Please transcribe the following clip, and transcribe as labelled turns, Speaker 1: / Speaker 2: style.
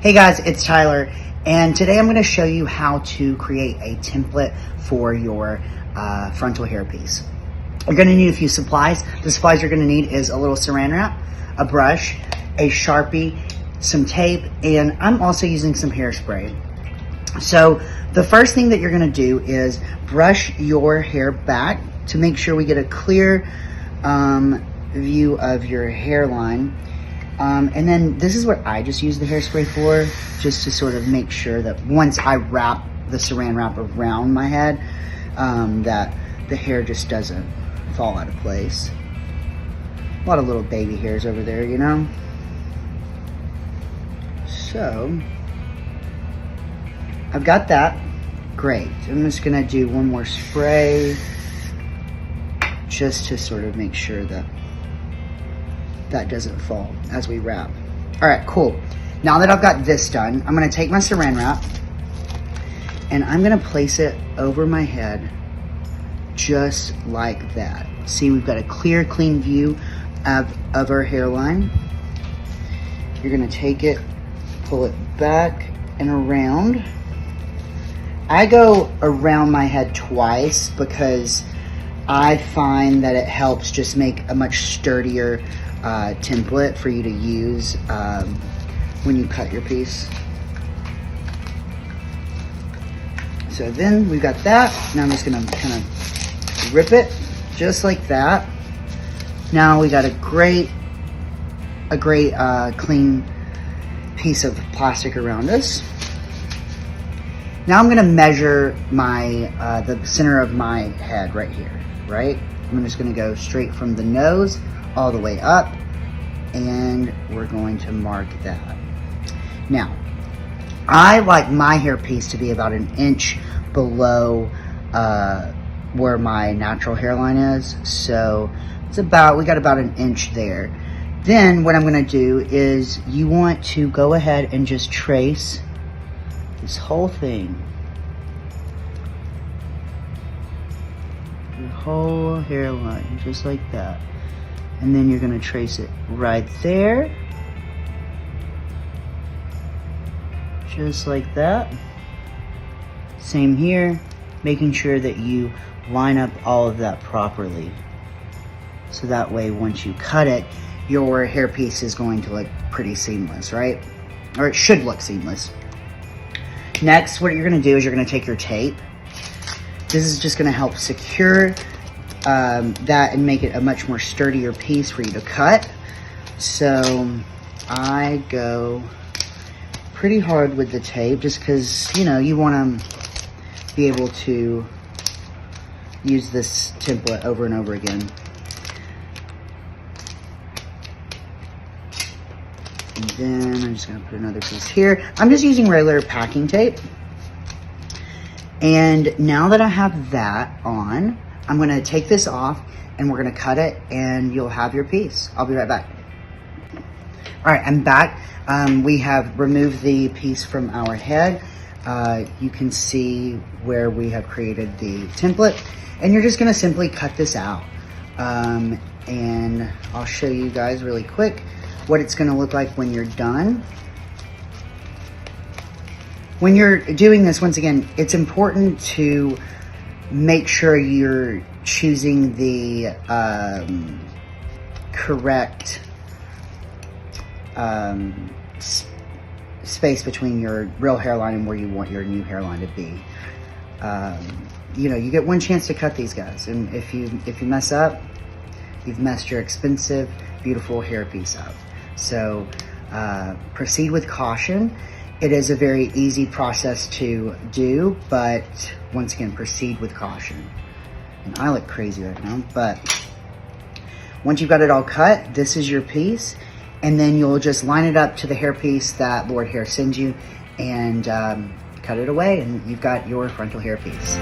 Speaker 1: Hey guys, it's Tyler, and today I'm going to show you how to create a template for your frontal hairpiece. You're going to need a few supplies. The supplies you're going to need is a little saran wrap, a brush, a Sharpie, some tape, and I'm also using some hairspray. So the first thing that you're going to do is brush your hair back to make sure we get a clear view of your hairline. And then this is what I just use the hairspray for, just to sort of make sure that once I wrap the saran wrap around my head, that the hair just doesn't fall out of place. A lot of little baby hairs over there, you know? So, I've got that. Great. I'm just gonna do one more spray just to sort of make sure that that doesn't fall as we wrap. All right, cool. Now that I've got this done, I'm gonna take my saran wrap and I'm gonna place it over my head just like that. See, we've got a clear, clean view of our hairline. You're gonna take it, pull it back and around. I go around my head twice because I find that it helps just make a much sturdier template for you to use when you cut your piece. So then we've got that. Now I'm just gonna kind of rip it just like that. Now we got a great clean piece of plastic around us. Now I'm gonna measure my the center of my head right here, right? I'm just gonna go straight from the nose all the way up, and we're going to mark that. Now, I like my hairpiece to be about an inch below where my natural hairline is, so we got about an inch there. Then what I'm gonna do is you want to go ahead and just trace this whole thing, your whole hairline, just like that. And then you're gonna trace it right there, just like that. Same here, making sure that you line up all of that properly. So that way, once you cut it, your hairpiece is going to look pretty seamless, right? Or it should look seamless. Next, what you're gonna do is you're gonna take your tape. This is just gonna help secure that and make it a much more sturdier piece for you to cut. So I go pretty hard with the tape just because, you know, you want to be able to use this template over and over again. And then I'm just going to put another piece here. I'm just using regular packing tape. And now that I have that on, I'm gonna take this off and we're gonna cut it and you'll have your piece. I'll be right back. All right, I'm back. We have removed the piece from our head. You can see where we have created the template, and you're just gonna simply cut this out. And I'll show you guys really quick what it's gonna look like when you're done. When you're doing this, once again, it's important to make sure you're choosing the correct space between your real hairline and where you want your new hairline to be. You know, you get one chance to cut these guys, and if you mess up, you've messed your expensive, beautiful hairpiece up. So proceed with caution. It is a very easy process to do, but once again, proceed with caution. And I look crazy right now, but once you've got it all cut, this is your piece, and then you'll just line it up to the hairpiece that Lordhair sends you and cut it away, and you've got your frontal hairpiece.